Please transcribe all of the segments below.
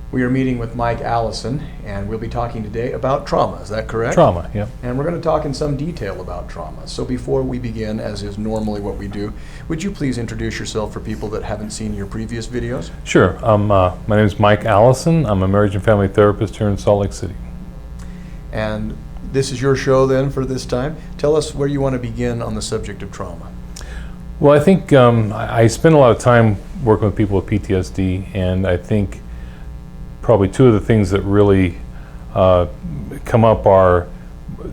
We are meeting with Mike Allison, and we'll be talking today about trauma. Is that correct? Trauma, yeah. And we're going to talk in some detail about trauma. So before we begin, as is normally what we do, would you please introduce yourself for people that haven't seen your previous videos? Sure. My name is Mike Allison. I'm a marriage and family therapist here in Salt Lake City. And this is your show then for this time. Tell us where you want to begin on the subject of trauma. Well, I think I spend a lot of time working with people with PTSD, and I think probably two of the things that really come up are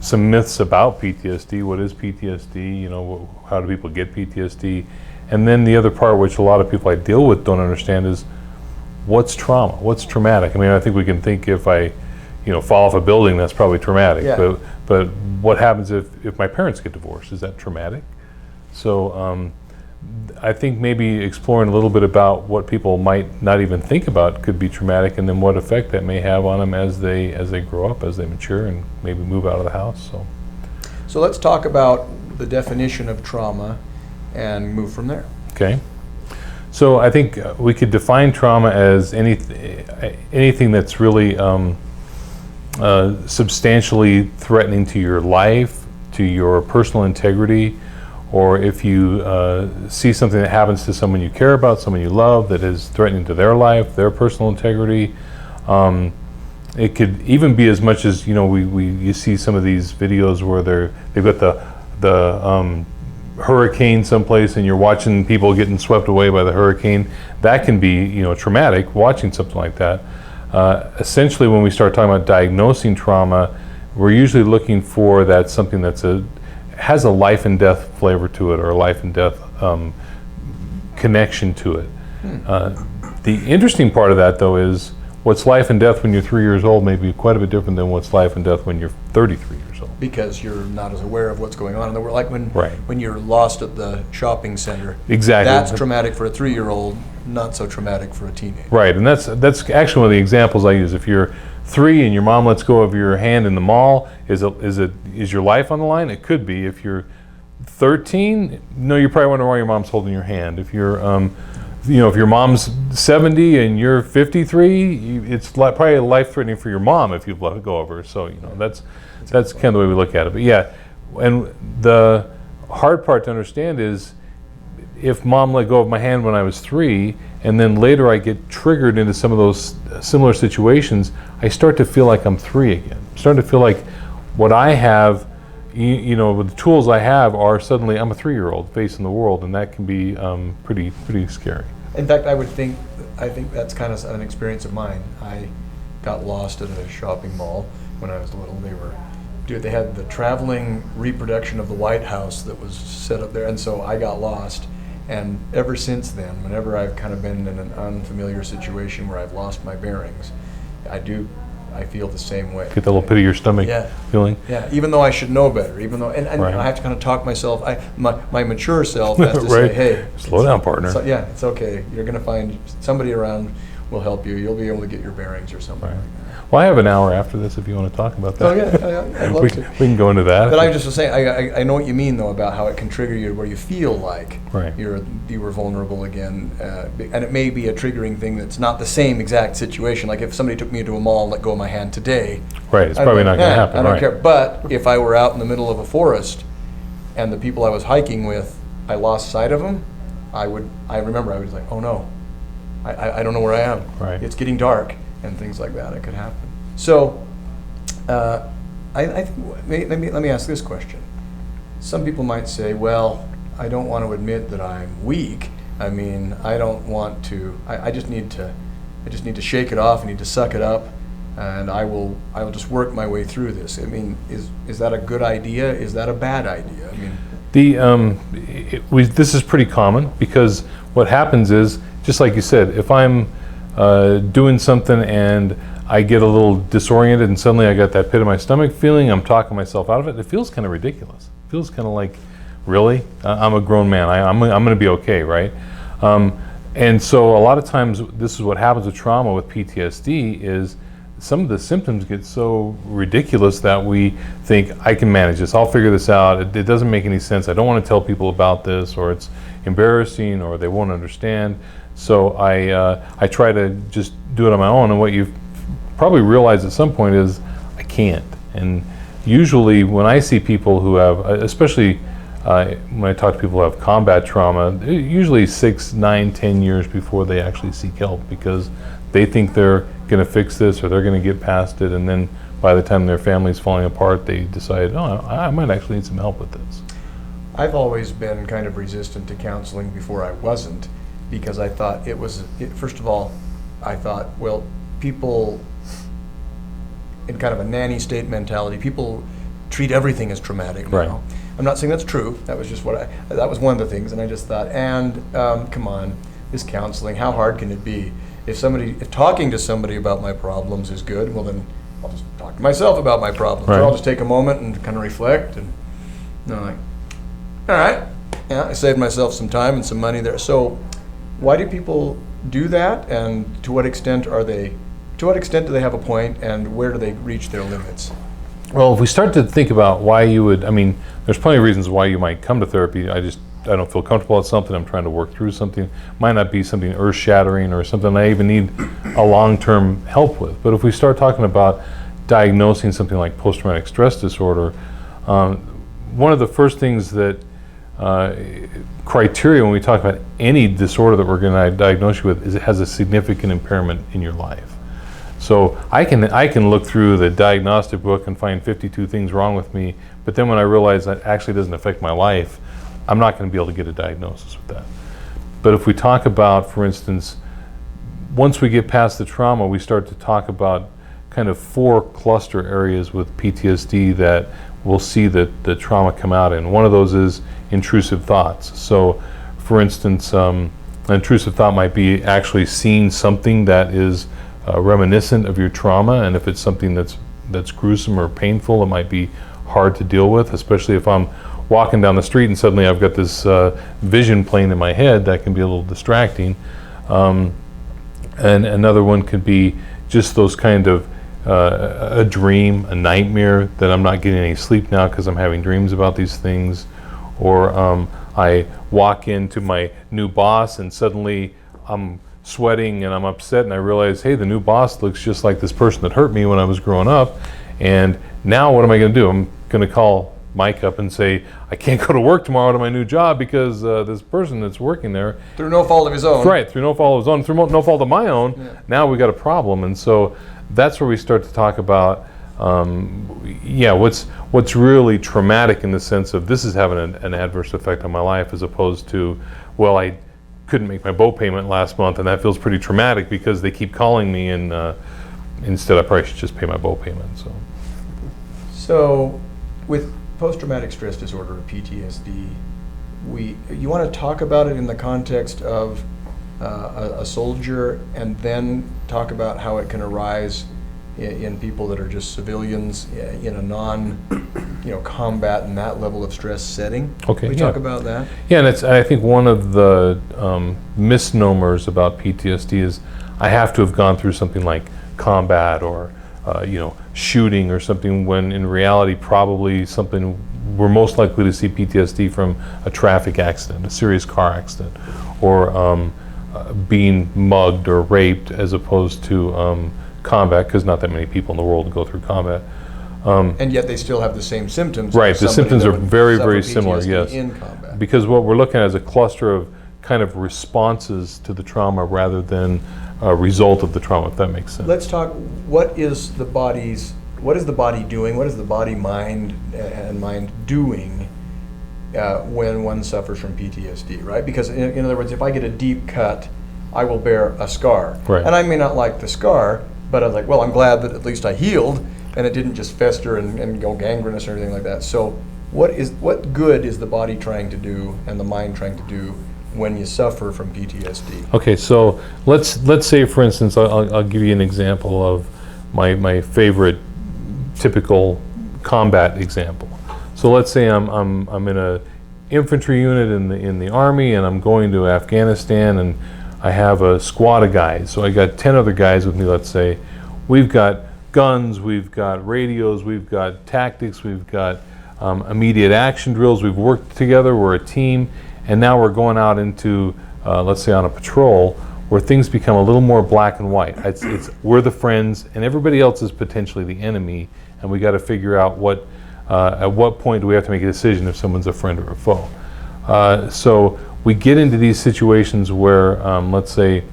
some myths about PTSD. What is PTSD? You know, how do people get PTSD? And then the other part, which a lot of people I deal with don't understand, is what's trauma? What's traumatic? I mean, I think we can think if I, fall off a building, that's probably traumatic. Yeah. But what happens if my parents get divorced? Is that traumatic? So I think maybe exploring a little bit about what people might not even think about could be traumatic, and then what effect that may have on them as they grow up, as they mature, and maybe move out of the house. So let's talk about the definition of trauma and move from there. Okay. So I think we could define trauma as anything that's really substantially threatening to your life, to your personal integrity, or if you see something that happens to someone you care about, someone you love, that is threatening to their life, their personal integrity. It could even be as much as, you see some of these videos where they've got the hurricane someplace and you're watching people getting swept away by the hurricane. That can be, traumatic, watching something like that. Essentially, when we start talking about diagnosing trauma, we're usually looking for something that's has a life and death flavor to it, or a life and death connection to it. The interesting part of that, though, is what's life and death when you're 3 years old may be quite a bit different than what's life and death when you're 33 years old. Because you're not as aware of what's going on in the world. Like Right. when you're lost at the shopping center. Exactly. That's traumatic for a 3-year-old, not so traumatic for a teenager. Right, and that's actually one of the examples I use. If you're 3 and your mom lets go of your hand in the mall, is your life on the line? It could be. If you're 13, no, you're probably wondering why your mom's holding your hand. If you're, if your mom's 70 and you're 53, it's probably life-threatening for your mom if you've let go of her. So that's kind of the way we look at it. But yeah, and the hard part to understand is, if mom let go of my hand when I was 3, and then later I get triggered into some of those similar situations, I start to feel like I'm 3 again. I'm starting to feel like what I have, with the tools I have, are suddenly I'm a 3-year-old facing the world, and that can be pretty scary. In fact, I think that's kind of an experience of mine. I got lost at a shopping mall when I was little. They had the traveling reproduction of the White House that was set up there, and so I got lost. And ever since then, whenever I've kind of been in an unfamiliar situation where I've lost my bearings, I feel the same way. Get that little pit of your stomach feeling? Yeah, even though I should know better, and Right. I have to kind of talk myself, my mature self has to Right. say, hey. Slow down, partner. It's okay. You're going to find somebody around will help you. You'll be able to get your bearings or something Right. like that. Well, I have an hour after this if you want to talk about that. Oh yeah, I'd love to. We can go into that. But I was just saying, I know what you mean though about how it can trigger you where you feel like Right. you were vulnerable again, and it may be a triggering thing that's not the same exact situation. Like if somebody took me into a mall and let go of my hand today, Right, it's probably not going to happen. I don't Right. care. But if I were out in the middle of a forest and the people I was hiking with, I lost sight of them, I remember I was like, oh no, I don't know where I am. Right. It's getting dark and things like that. It could happen. So, I think let me ask this question. Some people might say, well, I don't want to admit that I'm weak. I mean, I don't want to. I just need to shake it off. I need to suck it up, and I will just work my way through this. I mean, is that a good idea? Is that a bad idea? I mean, this is pretty common, because what happens is, just like you said, if I'm doing something and I get a little disoriented and suddenly I got that pit in my stomach feeling, I'm talking myself out of it, it feels kind of ridiculous. It feels kind of like, really? I'm a grown man. I'm going to be okay, right? And so a lot of times this is what happens with trauma, with PTSD, is some of the symptoms get so ridiculous that we think, I can manage this, I'll figure this out, it doesn't make any sense, I don't want to tell people about this, or it's embarrassing, or they won't understand. So I try to just do it on my own. And what you've probably realized at some point is I can't. And usually when I see people who have, especially when I talk to people who have combat trauma, usually 6, 9, 10 years before they actually seek help, because they think they're going to fix this or they're going to get past it, and then by the time their family's falling apart, they decide, oh, I might actually need some help with this. I've always been kind of resistant to counseling before I wasn't, because I thought first of all, I thought, well, people in kind of a nanny state mentality, people treat everything as traumatic now. Right. I'm not saying that's true. That was just that was one of the things, and I just thought, come on, this counseling, how hard can it be? If talking to somebody about my problems is good, well then I'll just talk to myself about my problems. Right. Or I'll just take a moment and kind of reflect, and I'm like, all right, yeah, I saved myself some time and some money there. So why do people do that, and to what extent do they have a point, and where do they reach their limits? Well, if we start to think about why you would, there's plenty of reasons why you might come to therapy. I don't feel comfortable at something, I'm trying to work through something. Might not be something earth-shattering or something I even need a long-term help with. But if we start talking about diagnosing something like post-traumatic stress disorder, one of the first things that criteria when we talk about any disorder that we're going to diagnose you with is it has a significant impairment in your life. So I can look through the diagnostic book and find 52 things wrong with me, but then when I realize that actually doesn't affect my life, I'm not going to be able to get a diagnosis with that. But if we talk about, for instance, once we get past the trauma, we start to talk about kind of 4 cluster areas with PTSD that we'll see that the trauma come out in. One of those is intrusive thoughts. So, for instance, an intrusive thought might be actually seeing something that is reminiscent of your trauma, and if it's something that's gruesome or painful, it might be hard to deal with, especially if I'm walking down the street and suddenly I've got this vision playing in my head. That can be a little distracting. And another one could be just those kind of a dream, a nightmare, that I'm not getting any sleep now because I'm having dreams about these things. Or I walk into my new boss and suddenly I'm sweating and I'm upset, and I realize, hey, the new boss looks just like this person that hurt me when I was growing up, and now what am I going to do? I'm going to call Mike up and say, I can't go to work tomorrow to my new job because this person that's working there, through no fault of his own. Right, through no fault of his own, through no fault of my own, yeah. Now we got a problem. And so that's where we start to talk about what's really traumatic in the sense of this is having an adverse effect on my life, as opposed to, well, I couldn't make my boat payment last month and that feels pretty traumatic because they keep calling me, and instead I probably should just pay my boat payment. So with post-traumatic stress disorder, or PTSD, you want to talk about it in the context of a soldier, and then talk about how it can arise in people that are just civilians in a combat and that level of stress setting. Okay, Can we talk about that? Yeah, and I think one of the misnomers about PTSD is I have to have gone through something like combat or shooting or something, when in reality probably something we're most likely to see PTSD from a traffic accident, a serious car accident, or being mugged or raped, as opposed to combat, because not that many people in the world go through combat. And yet they still have the same symptoms. Right, the symptoms are very, very similar, yes. In combat. Because what we're looking at is a cluster of kind of responses to the trauma rather than a result of the trauma, if that makes sense. Let's talk, what is the body doing? What is the body, mind, and mind doing when one suffers from PTSD, right? Because in other words, if I get a deep cut, I will bear a scar. Right. And I may not like the scar, but I was like, well, I'm glad that at least I healed and it didn't just fester and go gangrenous or anything like that. So what good is the body trying to do and the mind trying to do when you suffer from PTSD? Okay, so let's say, for instance, I'll give you an example of my favorite typical combat example. So let's say I'm in a infantry unit in the army, and I'm going to Afghanistan, and I have a squad of guys. So I got 10 other guys with me, let's say. We've got guns, we've got radios, we've got tactics, we've got immediate action drills. We've worked together, we're a team, and now we're going out into, let's say on a patrol. where things become a little more black and white. It's we're the friends, and everybody else is potentially the enemy, and we got to figure out at what point do we have to make a decision if someone's a friend or a foe. So we get into these situations where, let's say,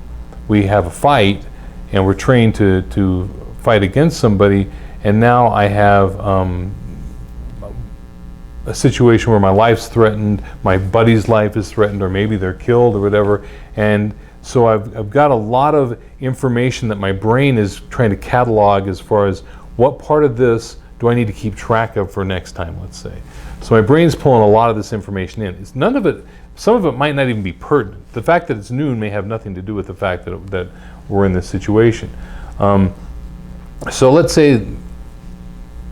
we have a fight, and we're trained to fight against somebody, and now I have a situation where my life's threatened, my buddy's life is threatened, or maybe they're killed or whatever, and so I've got a lot of information that my brain is trying to catalog as far as what part of this do I need to keep track of for next time, let's say. So my brain's pulling a lot of this information in. None of it, some of it might not even be pertinent. The fact that it's noon may have nothing to do with the fact that we're in this situation. So let's say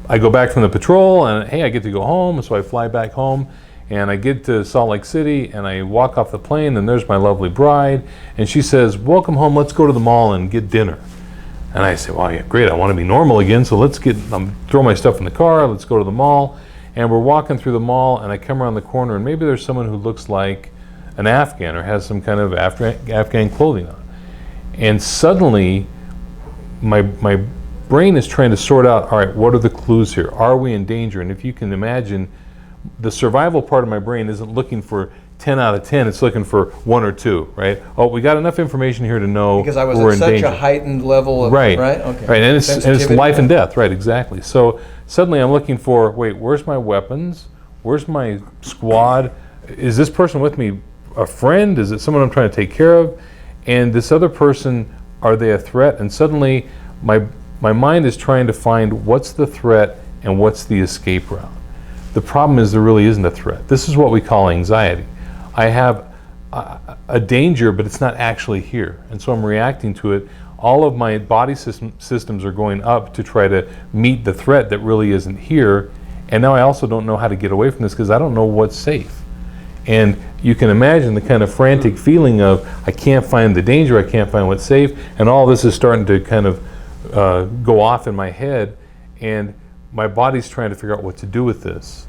I go back from the patrol and hey, I get to go home, so I fly back home and I get to Salt Lake City and I walk off the plane and there's my lovely bride and she says, welcome home, let's go to the mall and get dinner. And I say, well, yeah, great, I want to be normal again, so let's throw my stuff in the car, let's go to the mall. And we're walking through the mall and I come around the corner and maybe there's someone who looks like an Afghan or has some kind of Afghan clothing on. And suddenly my brain is trying to sort out, all right, what are the clues here? Are we in danger? And if you can imagine, the survival part of my brain isn't looking for 10 out of 10, it's looking for 1 or 2, right? Oh, we got enough information here to know because I was we're at in such danger. a heightened level of, right? Okay. Right, and it's life and death, right, exactly. So suddenly I'm looking for, wait, where's my weapons? Where's my squad? Is this person with me a friend? Is it someone I'm trying to take care of? And this other person, are they a threat? And suddenly my mind is trying to find what's the threat and what's the escape route. The problem is there really isn't a threat. This is what we call anxiety. I have a danger, but it's not actually here. And so I'm reacting to it. All of my body systems are going up to try to meet the threat that really isn't here. And now I also don't know how to get away from this because I don't know what's safe. And you can imagine the kind of frantic feeling of, I can't find the danger, I can't find what's safe, and all this is starting to kind of go off in my head, and my body's trying to figure out what to do with this.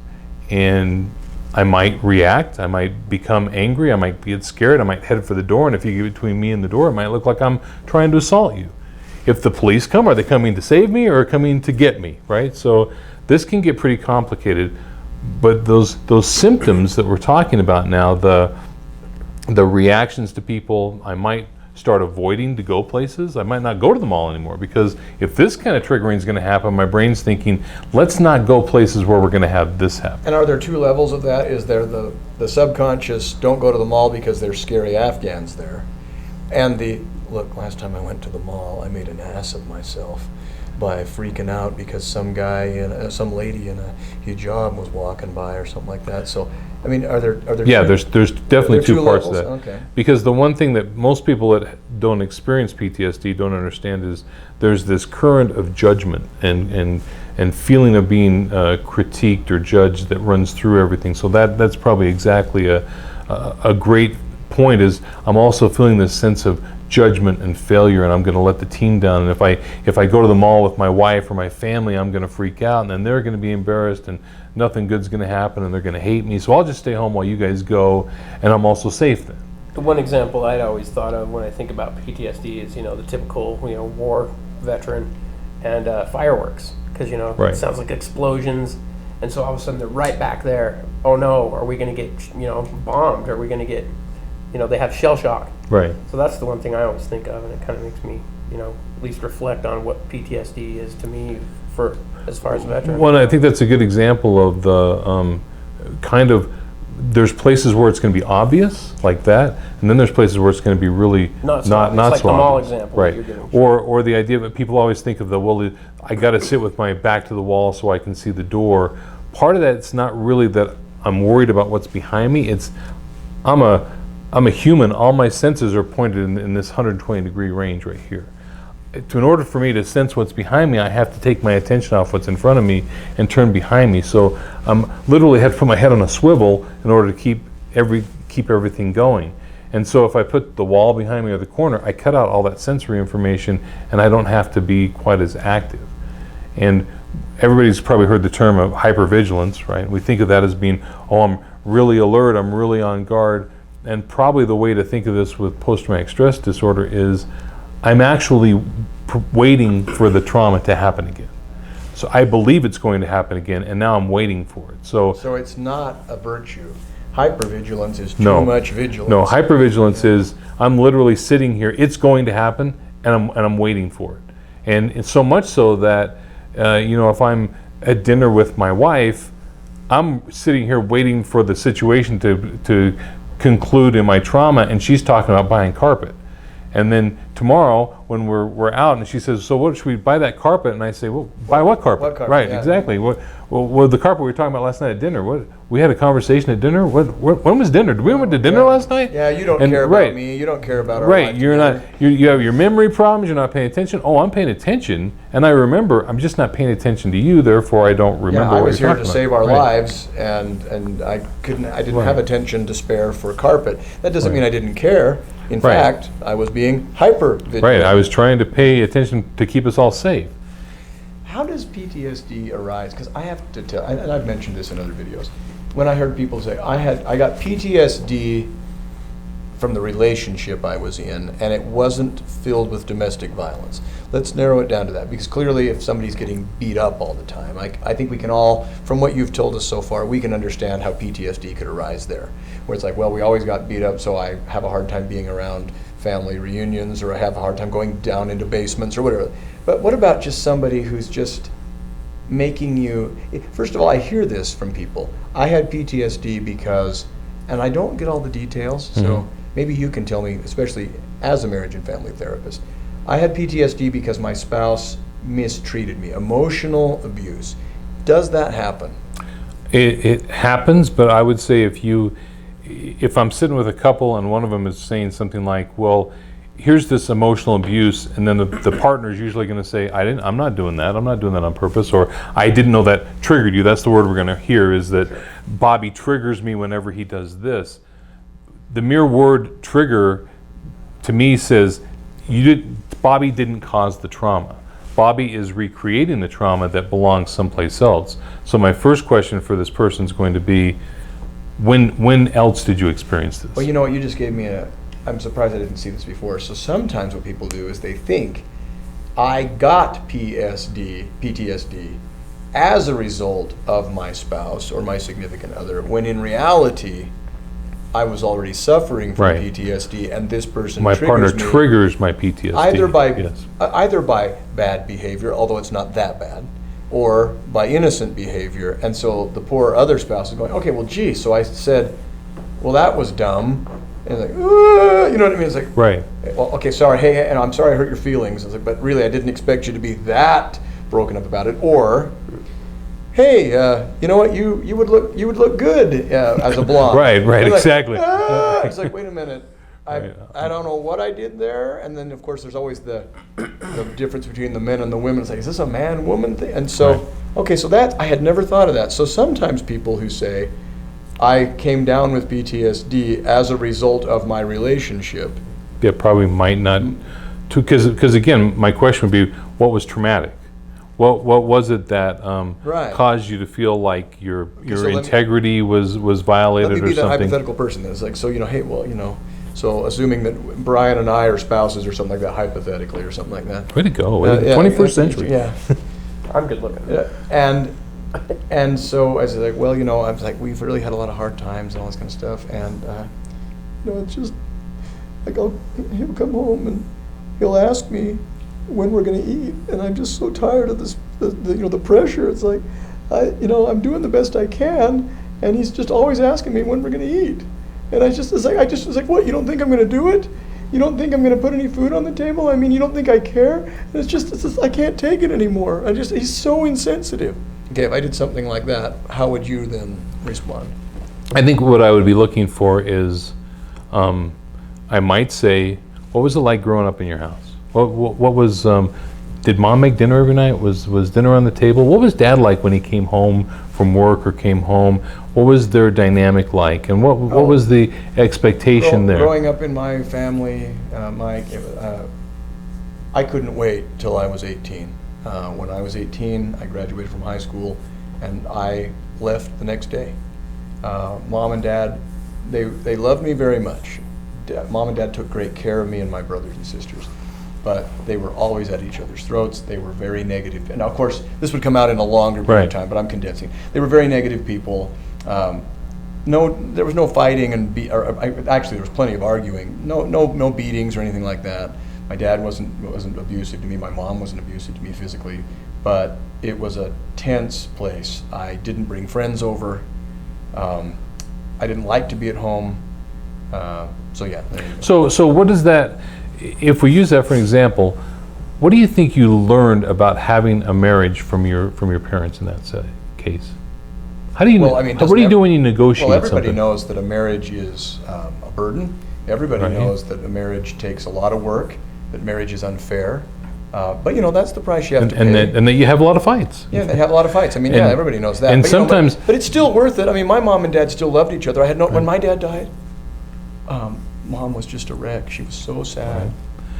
And I might react, I might become angry, I might get scared, I might head for the door, and if you get between me and the door, it might look like I'm trying to assault you. If the police come, are they coming to save me or coming to get me, right? So this can get pretty complicated, but those symptoms that we're talking about now, the reactions to people, I might start avoiding to go places. I might not go to the mall anymore because if this kind of triggering is going to happen, my brain's thinking, let's not go places where we're going to have this happen. And are there 2 levels of that? Is there the subconscious, don't go to the mall because there's scary Afghans there, and look, last time I went to the mall, I made an ass of myself by freaking out because some lady in a hijab was walking by or something like that. So, I mean, are there? Yeah, there's definitely 2 parts levels? of that. Okay. Because the one thing that most people that don't experience PTSD don't understand is there's this current of judgment and feeling of being critiqued or judged that runs through everything. So that's probably exactly a great point. Is I'm also feeling this sense of judgment and failure, and I'm going to let the team down. And if I go to the mall with my wife or my family, I'm going to freak out, and then they're going to be embarrassed, and nothing good's going to happen, and they're going to hate me. So I'll just stay home while you guys go, and I'm also safe then. The one example I'd always thought of when I think about PTSD is, the typical, war veteran and fireworks, because Right. It sounds like explosions, and so all of a sudden they're right back there. Oh no, are we going to get bombed? Are we going to get they have shell shock. Right. So that's the one thing I always think of, and it kind of makes me, at least reflect on what PTSD is to me for as far as veterans. Well, I think that's a good example of the there's places where it's going to be obvious like that, and then there's places where it's going to be really not so obvious. Like so the mall obvious. example that Right. you're giving. Or the idea that people always think of I got to sit with my back to the wall so I can see the door. Part of that, it's not really that I'm worried about what's behind me. It's I'm a human. All my senses are pointed in this 120-degree range right here. In order for me to sense what's behind me, I have to take my attention off what's in front of me and turn behind me. So I'm literally have to put my head on a swivel in order to keep everything going. And so if I put the wall behind me or the corner, I cut out all that sensory information, and I don't have to be quite as active. And everybody's probably heard the term of hypervigilance, right? We think of that as being, I'm really alert, I'm really on guard. and probably the way to think of this with post-traumatic stress disorder is I'm actually waiting for the trauma to happen again. So I believe it's going to happen again, and now I'm waiting for it. So it's not a virtue. Hypervigilance is too No. much vigilance. no, hypervigilance is I'm literally sitting here, it's going to happen, and I'm waiting for it. And it's so much so that, if I'm at dinner with my wife, I'm sitting here waiting for the situation to conclude in my trauma, and she's talking about buying carpet. And then tomorrow, when we're out, and she says, "So what should we buy that carpet?" And I say, "Well, buy what carpet?" What carpet? Right, Yeah. exactly. Well, the carpet we were talking about last night at dinner. We had a conversation at dinner. When was dinner? Did we went to dinner last night? Yeah, you don't And- care right. about me. You don't care about our Right, life you're together. not. You have your memory problems. You're not paying attention. Oh, I'm paying attention, and I remember. I'm just not paying attention to you. Therefore, I don't remember. Yeah, I what was you're here to talking save about. our Right. lives, and I didn't Right. have attention to spare for carpet. That doesn't Right. mean I didn't care. In Right. fact, I was being hyper vigilant. Right. I was trying to pay attention to keep us all safe. How does PTSD arise? Because I have to tell, and I've mentioned this in other videos. When I heard people say I got PTSD from the relationship I was in, and it wasn't filled with domestic violence. Let's narrow it down to that, because clearly if somebody's getting beat up all the time, I think we can all, from what you've told us so far, we can understand how PTSD could arise there. Where it's like, well, we always got beat up, so I have a hard time being around family reunions, or I have a hard time going down into basements or whatever. But what about just somebody who's just making you, first of all, I hear this from people. I had PTSD because, and I don't get all the details, so maybe you can tell me, especially as a marriage and family therapist. I had PTSD because my spouse mistreated me, emotional abuse. Does that happen? It happens, but I would say if I'm sitting with a couple and one of them is saying something like, "Well, here's this emotional abuse," and then the partner is usually going to say, I'm not doing that. I'm not doing that on purpose," or "I didn't know that triggered you." That's the word we're going to hear, is that Bobby triggers me whenever he does this. The mere word trigger to me says Bobby didn't cause the trauma. Bobby is recreating the trauma that belongs someplace else. So my first question for this person is going to be, when else did you experience this? Well, you know what, you just gave me I'm surprised I didn't see this before. So sometimes what people do is they think, I got PTSD as a result of my spouse or my significant other, when in reality, I was already suffering from Right. PTSD, and this person My partner triggers me triggers my PTSD. either by bad behavior, although it's not that bad, or by innocent behavior. And so the poor other spouse is going, okay, well, gee, so I said, well, that was dumb. And it's like, you know what I mean? It's like, Right. well, okay, sorry, hey, and I'm sorry I hurt your feelings. It's like, but really, I didn't expect you to be that broken up about it. Or, hey, you know what? You would look good as a blonde. Right, And like, exactly. It's like, wait a minute. Right. I don't know what I did there. And then, of course, there's always the difference between the men and the women. It's like, is this a man-woman thing? And so, Right. okay, so that, I had never thought of that. So sometimes people who say, I came down with PTSD as a result of my relationship. It probably might not, because again, my question would be, what was traumatic? What was it that Right. caused you to feel like your so let me- integrity was violated Let me or be that something? hypothetical person that's like, so, hey, well, so assuming that Brian and I are spouses or something like that, hypothetically or something like that. Way to go! Yeah, 21st century. Yeah. I'm good looking. Yeah. And so I was like, well, I was like, we've really had a lot of hard times and all this kind of stuff. And, it's just like, he'll come home and he'll ask me when we're going to eat. And I'm just so tired of this, the pressure. It's like, I'm doing the best I can. And he's just always asking me when we're going to eat. And I was like, what, you don't think I'm going to do it? You don't think I'm going to put any food on the table? I mean, you don't think I care? And it's just I can't take it anymore. He's so insensitive. Okay, if I did something like that, how would you then respond? I think what I would be looking for is, I might say, what was it like growing up in your house? What was, did mom make dinner every night? Was dinner on the table? What was dad like when he came home from work or came home? What was their dynamic like? And what was the expectation there? Growing up in my family, I couldn't wait till I was 18. When I was 18, I graduated from high school, and I left the next day. Mom and dad they loved me very much. Mom and Dad took great care of me and my brothers and sisters, but they were always at each other's throats. They were very negative. And of course, this would come out in a longer period of time, but I'm condensing. They were very negative people. There was no fighting, actually there was plenty of arguing. No beatings or anything like that. My dad wasn't abusive to me. My mom wasn't abusive to me physically, but it was a tense place. I didn't bring friends over. I didn't like to be at home. So yeah. There you go. So what does that, if we use that for an example, what do you think you learned about having a marriage from your parents in that case? How do you? Well, I mean, what do you do when you negotiate Well, everybody something? knows that a marriage is a burden. Everybody Right. knows that a marriage takes a lot of work. That marriage is unfair. But that's the price you have to pay. And that you have a lot of fights. Yeah, they have a lot of fights. I mean, everybody knows that. And but, sometimes, but it's still worth it. I mean, my mom and dad still loved each other. When my dad died, Mom was just a wreck. She was so sad. Right.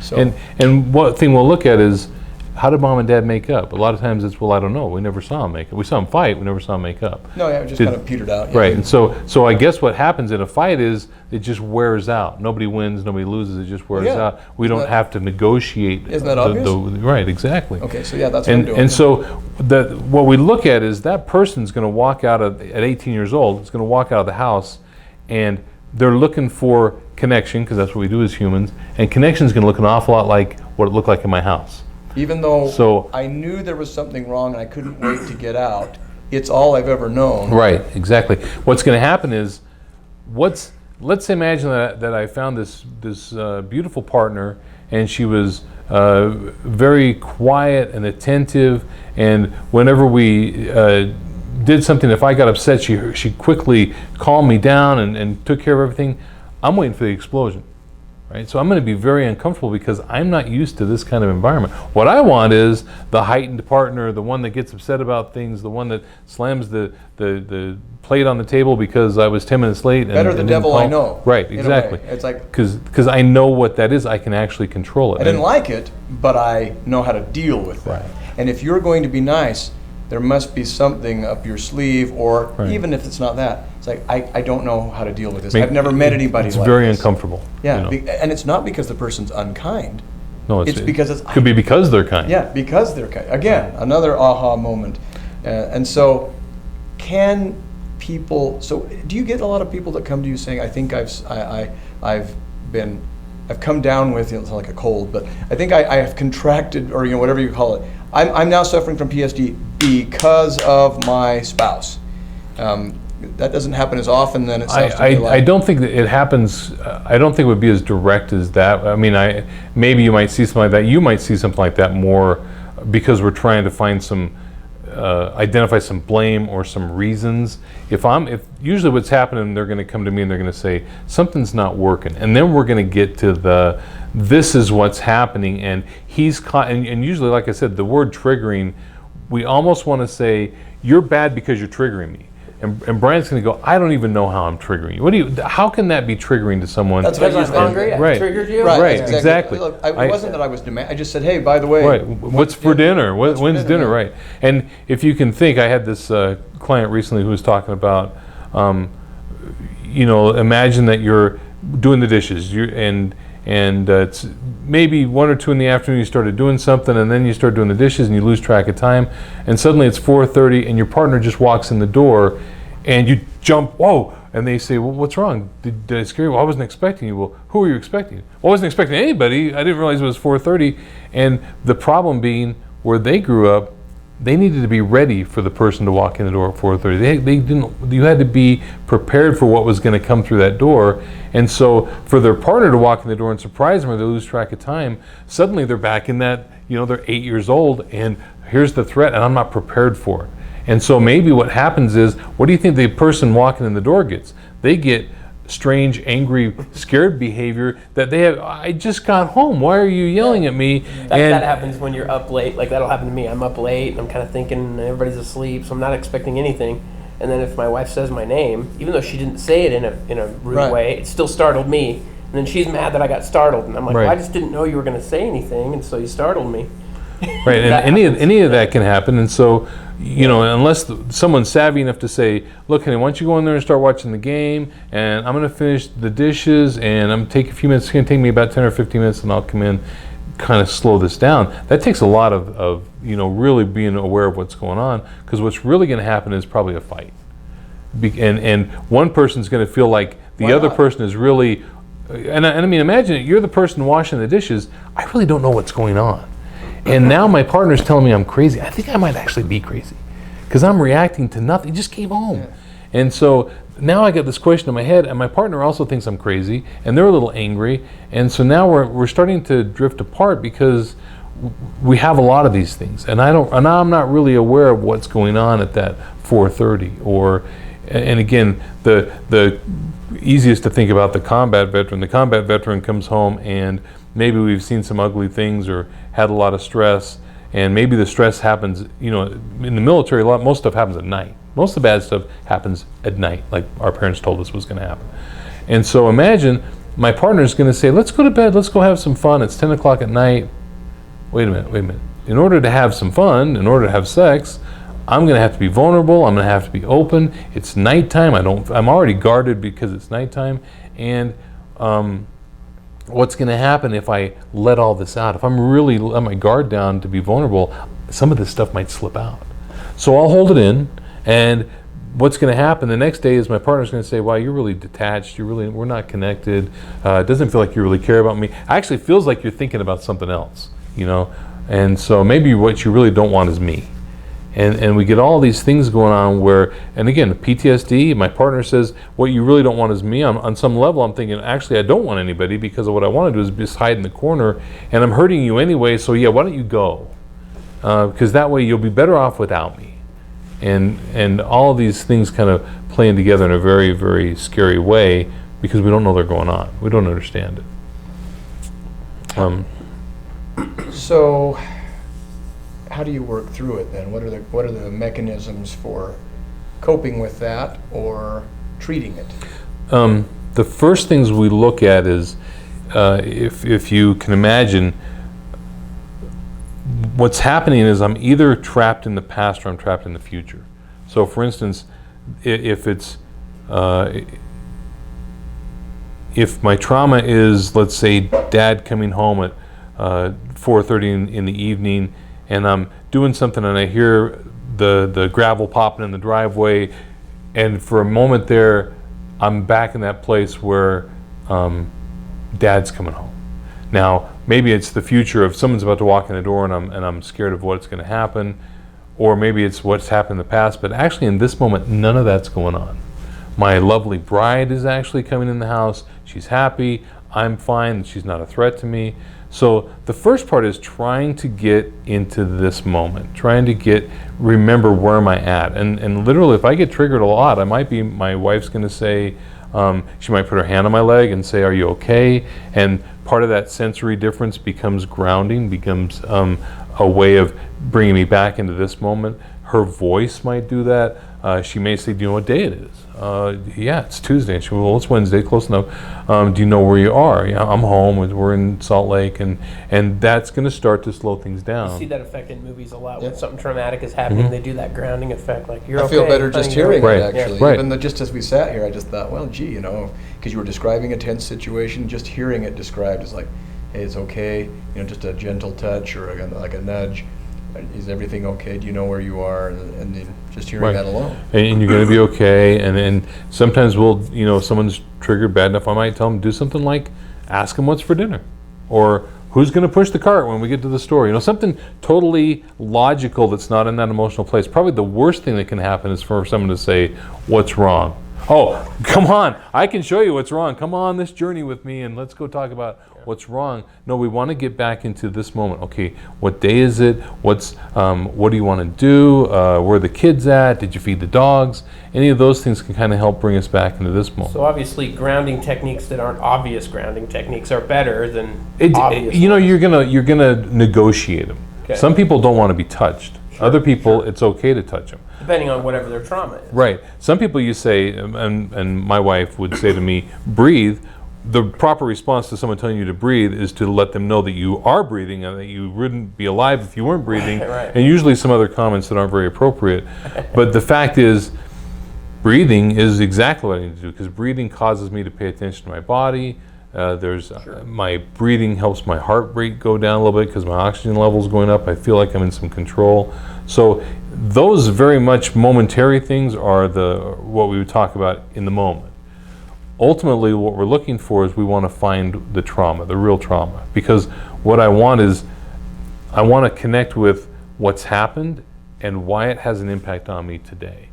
So and what thing we'll look at is, how did Mom and Dad make up? A lot of times it's, well, I don't know. We never saw them make up. We saw them fight. We never saw them make up. no, yeah, it just kind of petered out. Yeah. Right, and so I guess what happens in a fight is it just wears out. Nobody wins, nobody loses. It just wears Yeah. out. We don't have to negotiate. Isn't that obvious? Right, exactly. Okay, so yeah, that's what I'm doing. And so what we look at is that person's going to walk out at 18 years old. Is going to walk out of the house, and they're looking for connection, because that's what we do as humans. And connection is going to look an awful lot like what it looked like in my house. Even though I knew there was something wrong and I couldn't wait to get out, it's all I've ever known. Right, exactly. What's going to happen is, let's imagine that I found this beautiful partner, and she was very quiet and attentive, and whenever we did something, if I got upset, she quickly calmed me down and took care of everything. I'm waiting for the explosion. Right? So I'm going to be very uncomfortable because I'm not used to this kind of environment. What I want is the heightened partner, the one that gets upset about things, the one that slams the plate on the table because I was 10 minutes late. Better the devil I know. Right, exactly. It's like, because I know what that is. I can actually control it. I didn't like it, but I know how to deal with that. Right. And if you're going to be nice, there must be something up your sleeve, or Right. even if it's not that, it's like, I don't know how to deal with this. I've never met anybody like this. It's very uncomfortable. Yeah, and it's not because the person's unkind. No, it's because it's... Could be because they're kind. Yeah, because they're kind. Again, another aha moment. And so, can people... So, do you get a lot of people that come to you saying, I think I've come down with, it's not like a cold, but I think I have contracted, or whatever you call it. I'm now suffering from PTSD because of my spouse. That doesn't happen as often then it sounds to me like. I don't think that it happens. I don't think it would be as direct as that. I mean, maybe you might see something like that. You might see something like that more because we're trying to find some, identify some blame or some reasons. If usually what's happening, they're going to come to me and they're going to say something's not working, and then we're going to get to this is what's happening, and he's caught. And usually, like I said, the word triggering, we almost want to say you're bad because you're triggering me. And Brian's going to go, I don't even know how I'm triggering you. How can that be triggering to someone? That's what Because I'm hungry, I Right. triggered you? Right, that's exactly. Look, it wasn't that I was demanding. I just said, hey, by the way. Right. What's for dinner? When's dinner? Right. And if you can think, I had this client recently who was talking about, imagine that you're doing the dishes, and it's maybe 1 or 2 in the afternoon, you started doing something, and then you start doing the dishes and you lose track of time, and suddenly it's 4:30 and your partner just walks in the door and you jump, whoa, and they say, well, what's wrong? Did I scare you? Well, I wasn't expecting you. Well, who were you expecting? Well, I wasn't expecting anybody. I didn't realize it was 4:30. And the problem being, where they grew up, they needed to be ready for the person to walk in the door at 4:30. They didn't. You had to be prepared for what was going to come through that door. And so, for their partner to walk in the door and surprise them, or they lose track of time, suddenly they're back in that. They're 8 years old, and here's the threat, and I'm not prepared for it. And so maybe what happens is, what do you think the person walking in the door gets? They get strange, angry, scared behavior that they have. I just got home. Why are you yelling at me? That happens when you're up late. Like, that'll happen to me. I'm up late and I'm kind of thinking everybody's asleep, so I'm not expecting anything. And then if my wife says my name, even though she didn't say it in a rude way, it still startled me. And then she's mad that I got startled, and I'm like, well, I just didn't know you were going to say anything, and so you startled me. Right, and any of that can happen. And so, you know, unless someone's savvy enough to say, look, honey, why don't you go in there and start watching the game, and I'm going to finish the dishes, and I'm going to take a few minutes. It's going to take me about 10 or 15 minutes, and I'll come in, kind of slow this down. That takes a lot of you know, really being aware of what's going on, because what's really going to happen is probably a fight. And one person's going to feel like the other person is really, and I mean, imagine you're the person washing the dishes. I really don't know what's going on. And now my partner's telling me I'm crazy. I think I might actually be crazy because I'm reacting to nothing. He just came home. Yeah. And so now I got this question in my head, and my partner also thinks I'm crazy, and they're a little angry. And so now we're starting to drift apart because we have a lot of these things. And I'm not really aware of what's going on at that 4:30 or, and again, the easiest to think about the combat veteran. The combat veteran comes home and maybe we've seen some ugly things or had a lot of stress, and maybe the stress happens, you know, in the military, most stuff happens at night. Most of the bad stuff happens at night, like our parents told us was going to happen. And so imagine my partner's going to say, let's go to bed, let's go have some fun. It's 10 o'clock at night. Wait a minute. In order to have some fun, in order to have sex, I'm going to have to be vulnerable. I'm going to have to be open. It's nighttime. I'm already guarded because it's nighttime. And what's going to happen if I let all this out? If I'm really let my guard down to be vulnerable, some of this stuff might slip out. So I'll hold it in, and what's going to happen the next day is my partner's going to say, wow, you're really detached. We're not connected. It doesn't feel like you really care about me. It actually feels like you're thinking about something else, you know? And so maybe what you really don't want is me. And we get all these things going on where, and again, PTSD, my partner says, what you really don't want is me. On some level, I'm thinking, actually, I don't want anybody, because of what I want to do is just hide in the corner, and I'm hurting you anyway, so yeah, why don't you go? Because that way you'll be better off without me. And all of these things kind of playing together in a very, very scary way, because we don't know they're going on. We don't understand it. So how do you work through it then? What are the mechanisms for coping with that or treating it? The first things we look at is, if you can imagine, what's happening is I'm either trapped in the past or I'm trapped in the future. So for instance, if my trauma is, let's say, dad coming home at 4:30 in the evening, and I'm doing something and I hear the gravel popping in the driveway, and for a moment there, I'm back in that place where dad's coming home. Now, maybe it's the future of someone's about to walk in the door and I'm scared of what's going to happen, or maybe it's what's happened in the past, but actually in this moment, none of that's going on. My lovely bride is actually coming in the house. She's happy. I'm fine. She's not a threat to me. So the first part is trying to get into this moment, trying to remember where am I at. And literally, if I get triggered a lot, my wife's going to say, she might put her hand on my leg and say, are you okay? And part of that sensory difference becomes grounding, becomes a way of bringing me back into this moment. Her voice might do that. She may say, do you know what day it is? Yeah, it's Tuesday. And she goes, well, it's Wednesday, close enough. Do you know where you are? Yeah, I'm home. We're in Salt Lake. And that's going to start to slow things down. You see that effect in movies a lot. When something traumatic is happening, they do that grounding effect. Like, you're okay. I feel better just hearing it, actually. Right. Even though just as we sat here, I just thought, well, gee, because you were describing a tense situation, just hearing it described is like, hey, it's okay. Just a gentle touch or like a nudge. Is everything okay? Do you know where you are? And then just hearing that alone. And you're going to be okay. And sometimes if someone's triggered bad enough, I might tell them, do something like ask them what's for dinner, or who's going to push the cart when we get to the store. Something totally logical that's not in that emotional place. Probably the worst thing that can happen is for someone to say, what's wrong? Oh, come on, I can show you what's wrong. Come on this journey with me and let's go talk about what's wrong. No, we want to get back into this moment. Okay, what day is it? What do you want to do? Where are the kids at? Did you feed the dogs? Any of those things can kind of help bring us back into this moment. So obviously grounding techniques that aren't obvious grounding techniques are better than obvious ones. You're gonna negotiate them. Okay. Some people don't want to be touched. Sure, other people, it's okay to touch them. Depending on whatever their trauma is. Right. Some people you say, and my wife would say to me, breathe. the proper response to someone telling you to breathe is to let them know that you are breathing and that you wouldn't be alive if you weren't breathing, Right. and usually some other comments that aren't very appropriate. But the fact is, breathing is exactly what I need to do, because breathing causes me to pay attention to my body. My breathing helps my heart rate go down a little bit because my oxygen level is going up. I feel like I'm in some control. So those very much momentary things are what we would talk about in the moment. Ultimately, what we're looking for is we want to find the trauma, the real trauma, because what I want is I want to connect with what's happened and why it has an impact on me today.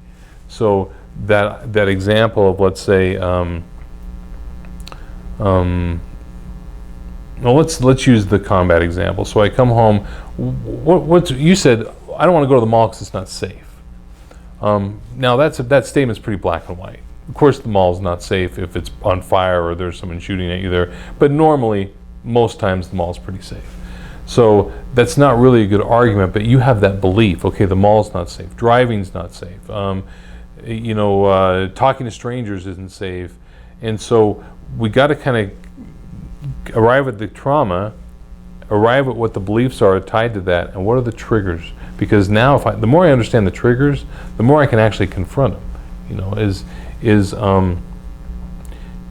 So that example of, let's say, well, let's use the combat example. So I come home. What you said? I don't want to go to the mall because it's not safe. Now that statement's pretty black and white. Of course, the mall is not safe if it's on fire or there's someone shooting at you there. But normally, most times, the mall is pretty safe. So that's not really a good argument. But you have that belief. Okay, the mall's not safe. Driving's not safe. Talking to strangers isn't safe. And so we got to kind of arrive at the trauma, arrive at what the beliefs are tied to that, and what are the triggers. Because now, the more I understand the triggers, the more I can actually confront them.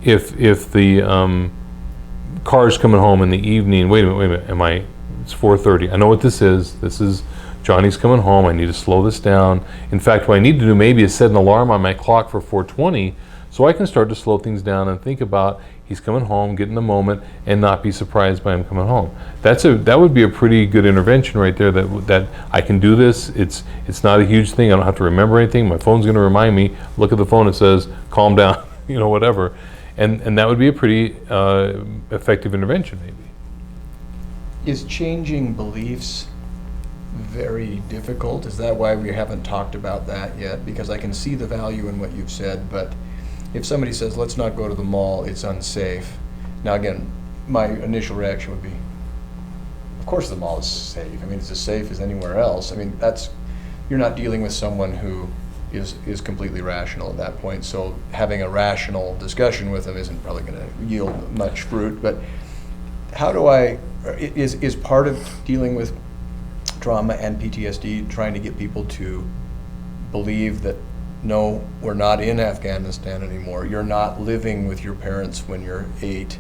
If the car's coming home in the evening, wait a minute, it's 4:30. I know what this is. This is Johnny's coming home. I need to slow this down. In fact, what I need to do maybe is set an alarm on my clock for 4:20 so I can start to slow things down and think about he's coming home, get in the moment, and not be surprised by him coming home. That would be a pretty good intervention right there, that I can do this. It's not a huge thing. I don't have to remember anything. My phone's going to remind me. Look at the phone, it says, calm down, whatever. And that would be a pretty effective intervention, maybe. Is changing beliefs very difficult? Is that why we haven't talked about that yet? Because I can see the value in what you've said, but if somebody says, let's not go to the mall, it's unsafe. Now again, my initial reaction would be, of course the mall is safe. I mean, it's as safe as anywhere else. I mean, you're not dealing with someone who is completely rational at that point, so having a rational discussion with them isn't probably going to yield much fruit. But how do is part of dealing with trauma and PTSD trying to get people to believe that, no, we're not in Afghanistan anymore. You're not living with your parents when you're 8.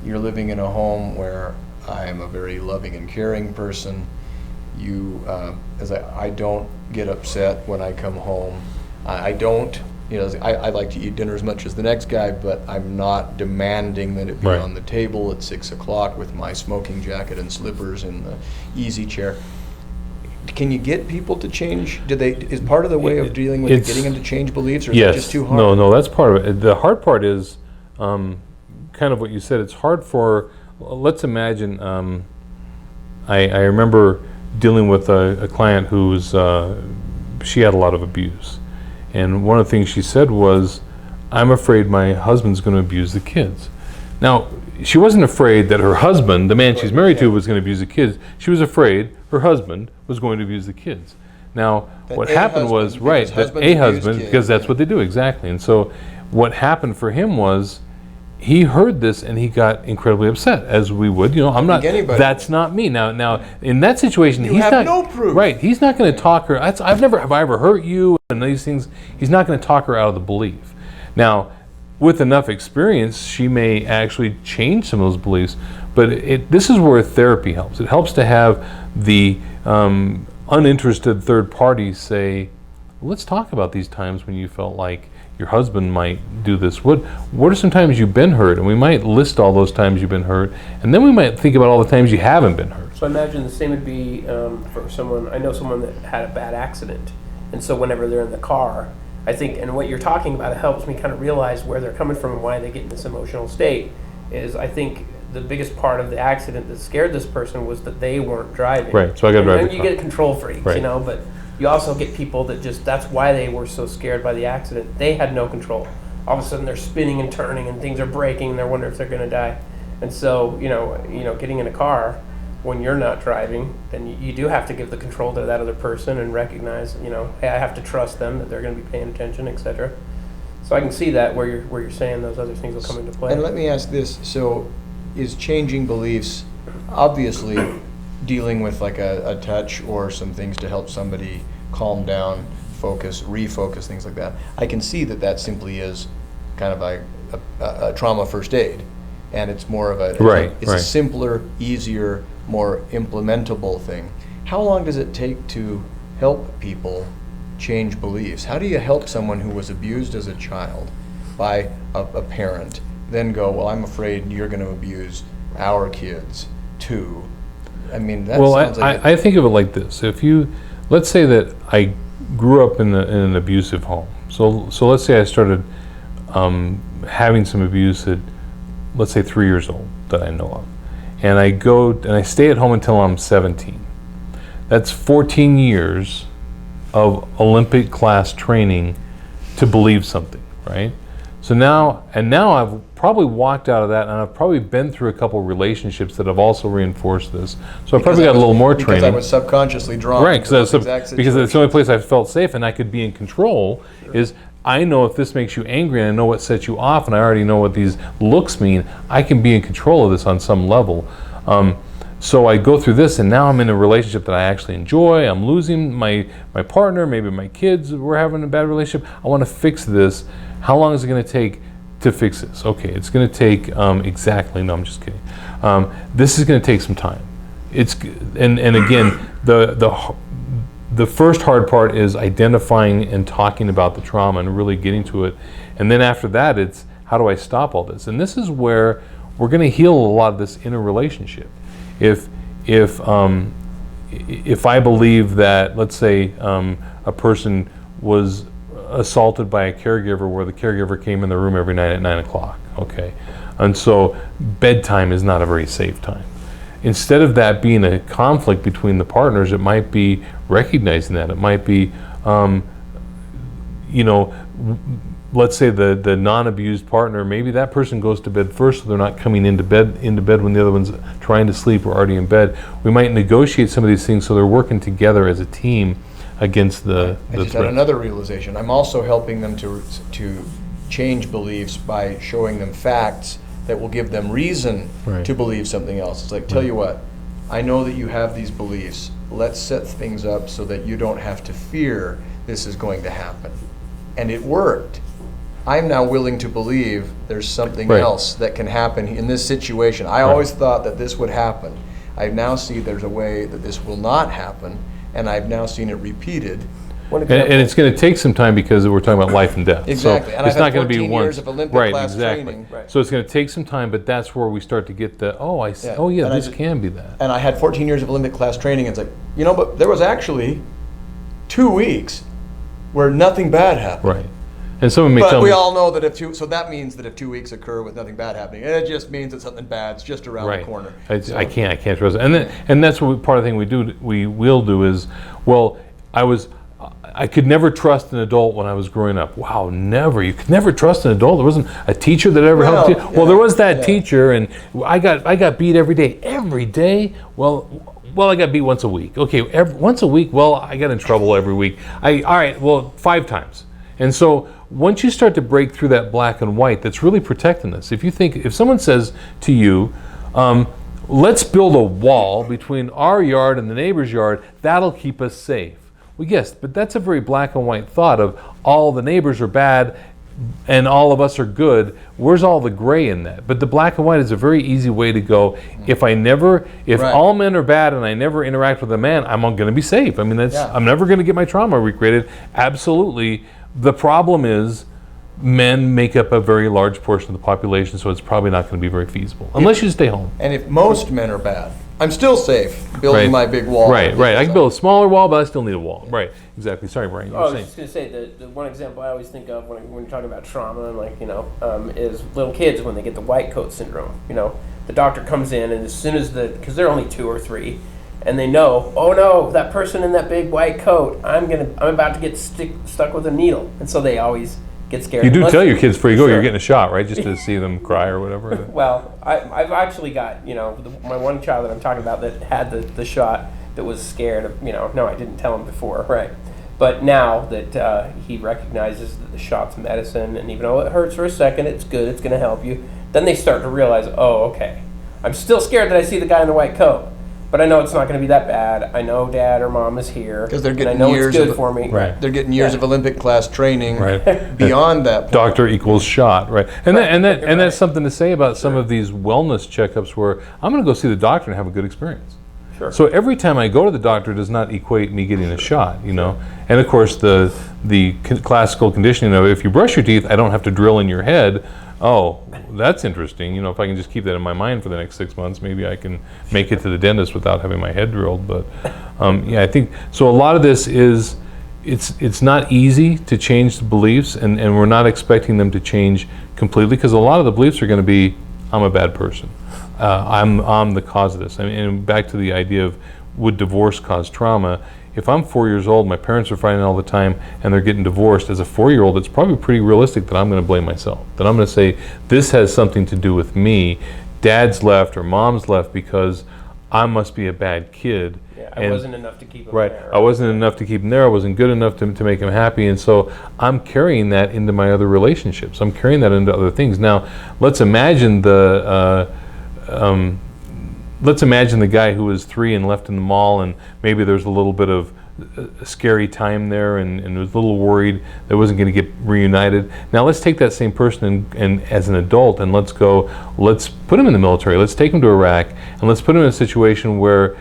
You're living in a home where I am a very loving and caring person. I don't get upset when I come home. I don't, I like to eat dinner as much as the next guy, but I'm not demanding that it be Right. on the table at 6 o'clock with my smoking jacket and slippers in the easy chair. Can you get people to change? Is part of the way of dealing with it getting them to change beliefs, or is it just too hard? No, that's part of it. The hard part is kind of what you said. It's hard for, let's imagine, I remember dealing with a client she had a lot of abuse. And one of the things she said was, I'm afraid my husband's going to abuse the kids. Now, she wasn't afraid that her husband, the man she's married to, was going to abuse the kids. She was afraid her husband was going to abuse the kids. Now, what happened was, because that's what they do, exactly. And so what happened for him was, he heard this and he got incredibly upset, as we would. I'm not. That's not me. Now, in that situation, he's not. No proof. Right. He's not going to talk her. Have I ever hurt you? And these things. He's not going to talk her out of the belief. Now, with enough experience, she may actually change some of those beliefs. But this is where therapy helps. It helps to have the uninterested third party say, let's talk about these times when you felt like your husband might do this. What are some times you've been hurt? And we might list all those times you've been hurt, and then we might think about all the times you haven't been hurt. So I imagine the same would be for someone. I know someone that had a bad accident, and so whenever they're in the car, I think, and what you're talking about, it helps me kind of realize where they're coming from and why they get in this emotional state. Is I think the biggest part of the accident that scared this person was that they weren't driving. Right. So I got to drive the And car. you get control freaks, Right. but you also get people that that's why they were so scared by the accident. They had no control. All of a sudden they're spinning and turning and things are breaking and they're wondering if they're going to die. And so, getting in a car when you're not driving, then you do have to give the control to that other person and recognize, hey, I have to trust them that they're going to be paying attention, etc. So I can see that where you're saying those other things will come into play. And let me ask this, so is changing beliefs, obviously dealing with like a touch or some things to help somebody calm down, focus, refocus, things like that. I can see that simply is kind of a trauma first aid, and it's more of a simpler, easier, more implementable thing. How long does it take to help people change beliefs? How do you help someone who was abused as a child by a parent then go, well, I'm afraid you're going to abuse our kids too? I mean, that sounds like I think of it like this. Let's say that I grew up in an abusive home. So let's say I started having some abuse at, let's say, 3 years old that I know of. And I go and I stay at home until I'm 17. That's 14 years of Olympic class training to believe something, right? So now I've probably walked out of that, and I've probably been through a couple relationships that have also reinforced this. So I've probably got a little more training. Because I was subconsciously drawn right, to this exact situation. because it's the only place I felt safe and I could be in control. Is I know if this makes you angry, and I know what sets you off, and I already know what these looks mean, I can be in control of this on some level. So I go through this, and now I'm in a relationship that I actually enjoy. I'm losing my partner, maybe my kids, we're having a bad relationship. I want to fix this. How long is it going to take to fix this? Okay, it's going to take exactly, no, I'm just kidding. This is going to take some time. And again, the first hard part is identifying and talking about the trauma and really getting to it. And then after that, it's how do I stop all this? And this is where we're going to heal a lot of this inner relationship. If I believe that, let's say, a person was assaulted by a caregiver where the caregiver came in the room every night at 9 o'clock, okay? And so bedtime is not a very safe time. Instead of that being a conflict between the partners, it might be recognizing that. It might be, let's say the non-abused partner, maybe that person goes to bed first, so they're not coming into bed when the other one's trying to sleep or already in bed. We might negotiate some of these things so they're working together as a team against the I just had another realization. I'm also helping them to change beliefs by showing them facts that will give them reason to believe something else. It's like, tell you what, I know that you have these beliefs. Let's set things up so that you don't have to fear this is going to happen. And it worked. I'm now willing to believe there's something else that can happen in this situation. I always thought that this would happen. I now see there's a way that this will not happen, and I've now seen it repeated. And it's going to take some time because we're talking about life and death. Exactly. So and it's I've not had going to be 14 once. years of Olympic class exactly. training. Right. So it's going to take some time, but that's where we start to get the, this can be that. And I had 14 years of Olympic class training, and it's like, but there was actually 2 weeks where nothing bad happened. Right. And someone may tell me. But we all know that so that means that if 2 weeks occur with nothing bad happening, it just means that something bad's just around the corner. I can't trust it. And that's what part of the thing we will do is, I could never trust an adult when I was growing up. Wow, never. You could never trust an adult. There wasn't a teacher that ever helped you. Well, there was that teacher, and I got beat every day. Every day? Well, I got beat once a week. Okay, once a week. Well, I got in trouble every week. All right. Well, 5 times. And so once you start to break through that black and white, that's really protecting us. If someone says to you, let's build a wall between our yard and the neighbor's yard, that'll keep us safe. Well, yes, but that's a very black and white thought of all the neighbors are bad and all of us are good. Where's all the gray in that? But the black and white is a very easy way to go. If all men are bad and I never interact with a man, I'm going to be safe. I mean, I'm never going to get my trauma recreated. Absolutely. The problem is men make up a very large portion of the population, so it's probably not going to be very feasible unless you stay home. And if most men are bad, I'm still safe building my big wall. Right. I can build a smaller wall, but I still need a wall. Right, exactly. Sorry, Brian, you were saying. I was just going to say, the one example I always think of when you're talking about trauma and is little kids when they get the white coat syndrome. The doctor comes in, and as soon as because they're only 2 or 3, and they know, oh no, that person in that big white coat, I'm about to get stuck with a needle, and so they always get scared. You do tell your kids before you go, you're getting a shot, right? Just to see them cry or whatever. Well, I've actually got my one child that I'm talking about that had the shot that was scared of no, I didn't tell him before, right? But now that he recognizes that the shot's medicine, and even though it hurts for a second, it's good, it's going to help you, then they start to realize, oh, okay, I'm still scared that I see the guy in the white coat, but I know it's not going to be that bad. I know Dad or Mom is here, because they're getting and I know years it's good of, for me. Right. They're getting years of Olympic class training Right. beyond that point. Doctor equals shot, right? And Right. that's something to say about some of these wellness checkups where I'm going to go see the doctor and have a good experience. Sure. So every time I go to the doctor does not equate me getting a shot, you know. And of course the classical conditioning of if you brush your teeth, I don't have to drill in your head. Oh, that's interesting. You know, if I can just keep that in my mind for the next 6 months, maybe I can make it to the dentist without having my head drilled. But yeah, I think so. A lot of this is it's not easy to change the beliefs, and we're not expecting them to change completely because a lot of the beliefs are going to be, I'm a bad person. I'm the cause of this. I mean, and back to the idea of would divorce cause trauma? If I'm 4 years old, my parents are fighting all the time, and they're getting divorced, as a 4-year-old, it's probably pretty realistic that I'm going to blame myself. That I'm going to say, this has something to do with me. Dad's left or Mom's left because I must be a bad kid. Yeah, I wasn't enough to keep him right, there. I wasn't enough to keep him there. I wasn't good enough to make him happy. And so I'm carrying that into my other relationships. I'm carrying that into other things. Now, let's imagine the guy who was 3 and left in the mall, and maybe there's a little bit of a scary time there and was a little worried that it wasn't going to get reunited. Now let's take that same person and as an adult, and let's put him in the military. Let's take him to Iraq, and let's put him in a situation where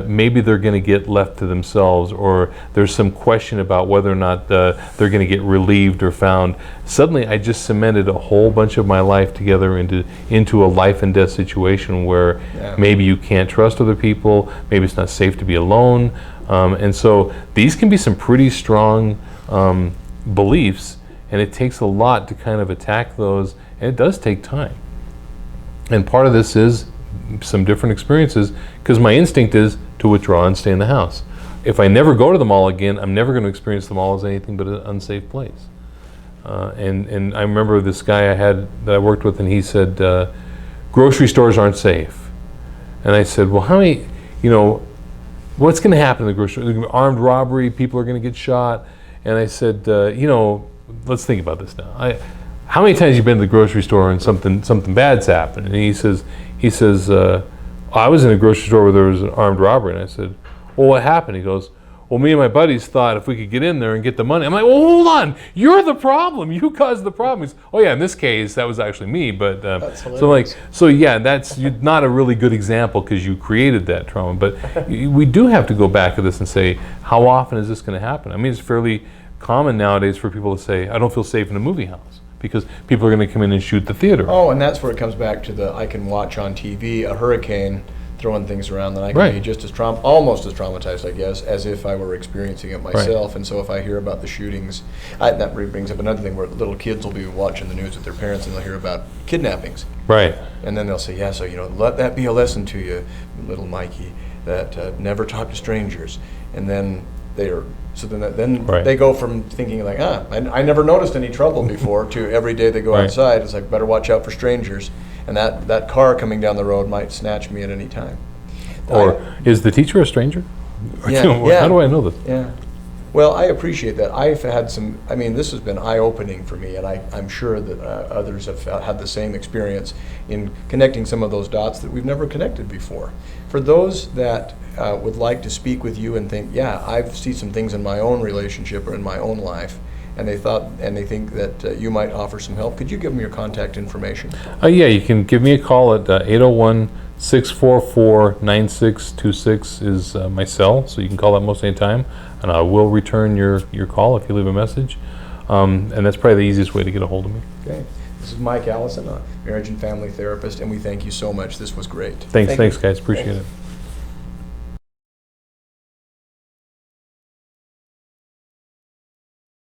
maybe they're going to get left to themselves, or there's some question about whether or not they're going to get relieved or found. Suddenly I just cemented a whole bunch of my life together into a life and death situation where maybe you can't trust other people, maybe it's not safe to be alone. And so these can be some pretty strong beliefs, and it takes a lot to kind of attack those, and it does take time. And part of this is some different experiences, because my instinct is to withdraw and stay in the house. If I never go to the mall again, I'm never going to experience the mall as anything but an unsafe place. And I remember this guy that I worked with, and he said, grocery stores aren't safe. And I said, well, how many, what's going to happen in the grocery store? Armed robbery, people are going to get shot. And I said, let's think about this now. How many times have you been to the grocery store and something bad's happened? And he says, I was in a grocery store where there was an armed robbery. And I said, well, what happened? He goes, well, me and my buddies thought if we could get in there and get the money. I'm like, well, hold on, you're the problem. You caused the problem. He says, oh yeah, in this case, that was actually me. But so yeah, that's not a really good example because you created that trauma. But we do have to go back to this and say, how often is this going to happen? I mean, it's fairly common nowadays for people to say, I don't feel safe in a movie house, because people are going to come in and shoot the theater. Oh, and that's where it comes back to I can watch on TV a hurricane throwing things around, that I can be just as almost as traumatized, I guess, as if I were experiencing it myself. And so if I hear about the shootings, that brings up another thing where little kids will be watching the news with their parents, and they'll hear about kidnappings. Right. And then they'll say, yeah, so let that be a lesson to you, little Mikey, that never talk to strangers. And then they go from thinking like, I never noticed any trouble before, to every day they go outside, it's like, better watch out for strangers. And that car coming down the road might snatch me at any time. Or is the teacher a stranger? Yeah. How do I know this? Yeah. Well, I appreciate that. I've had this has been eye-opening for me, and I'm sure that others have had the same experience in connecting some of those dots that we've never connected before. For those that would like to speak with you and think, yeah, I've seen some things in my own relationship or in my own life, and they think that you might offer some help, could you give them your contact information? Yeah, you can give me a call at 801-644-9626 is my cell, so you can call that most any time, and I will return your call if you leave a message. And that's probably the easiest way to get a hold of me. Okay. This is Mike Allison, a marriage and family therapist, and we thank you so much. This was great. Thanks guys. Appreciate it.